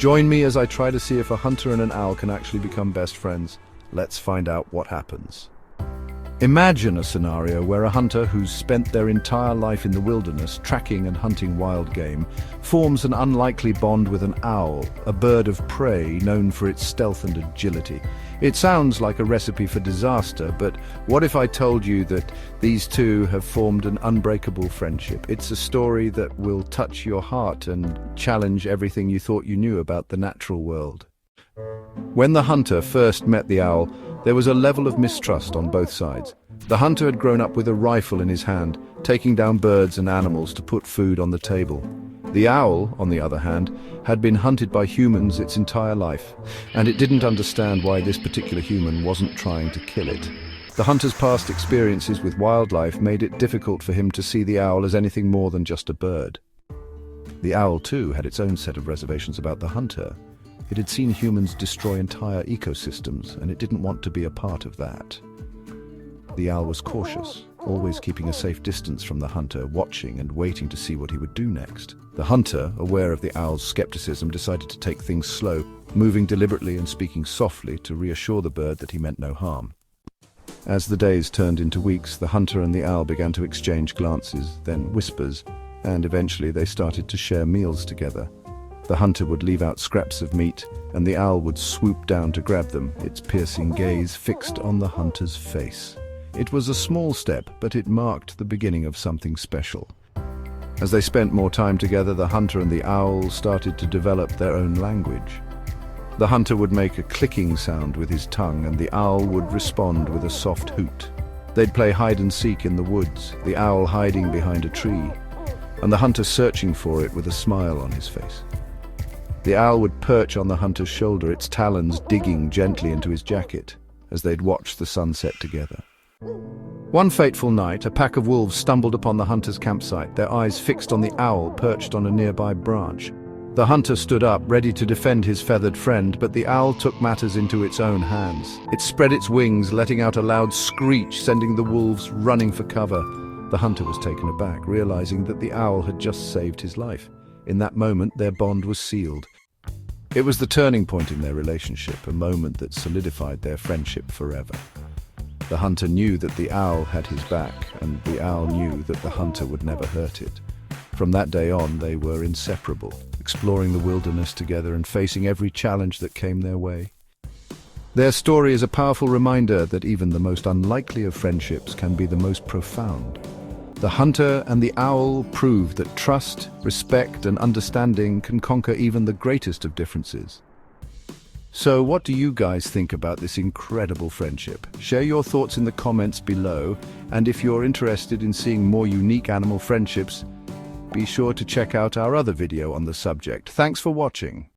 Join me as I try to see if a hunter and an owl can actually become best friends. Let's find out what happens. Imagine a scenario where a hunter who's spent their entire life in the wilderness tracking and hunting wild game forms an unlikely bond with an owl, a bird of prey known for its stealth and agility. It sounds like a recipe for disaster, but what if I told you that these two have formed an unbreakable friendship? It's a story that will touch your heart and challenge everything you thought you knew about the natural world. When the hunter first met the owl, there was a level of mistrust on both sides. The hunter had grown up with a rifle in his hand, taking down birds and animals to put food on the table. The owl, on the other hand, had been hunted by humans its entire life, and it didn't understand why this particular human wasn't trying to kill it. The hunter's past experiences with wildlife made it difficult for him to see the owl as anything more than just a bird. The owl, too, had its own set of reservations about the hunter. It had seen humans destroy entire ecosystems, and it didn't want to be a part of that. The owl was cautious, always keeping a safe distance from the hunter, watching and waiting to see what he would do next. The hunter, aware of the owl's skepticism, decided to take things slow, moving deliberately and speaking softly to reassure the bird that he meant no harm. As the days turned into weeks, the hunter and the owl began to exchange glances, then whispers, and eventually they started to share meals together. The hunter would leave out scraps of meat, and the owl would swoop down to grab them, its piercing gaze fixed on the hunter's face. It was a small step, but it marked the beginning of something special. As they spent more time together, the hunter and the owl started to develop their own language. The hunter would make a clicking sound with his tongue, and the owl would respond with a soft hoot. They'd play hide and seek in the woods, the owl hiding behind a tree, and the hunter searching for it with a smile on his face. The owl would perch on the hunter's shoulder, its talons digging gently into his jacket, as they'd watch the sunset together. One fateful night, a pack of wolves stumbled upon the hunter's campsite, their eyes fixed on the owl perched on a nearby branch. The hunter stood up, ready to defend his feathered friend, but the owl took matters into its own hands. It spread its wings, letting out a loud screech, sending the wolves running for cover. The hunter was taken aback, realizing that the owl had just saved his life. In that moment, their bond was sealed. It was the turning point in their relationship, a moment that solidified their friendship forever. The hunter knew that the owl had his back, and the owl knew that the hunter would never hurt it. From that day on, they were inseparable, exploring the wilderness together and facing every challenge that came their way. Their story is a powerful reminder that even the most unlikely of friendships can be the most profound. The hunter and the owl prove that trust, respect, and understanding can conquer even the greatest of differences. So what do you guys think about this incredible friendship? Share your thoughts in the comments below, and if you're interested in seeing more unique animal friendships, be sure to check out our other video on the subject. Thanks for watching.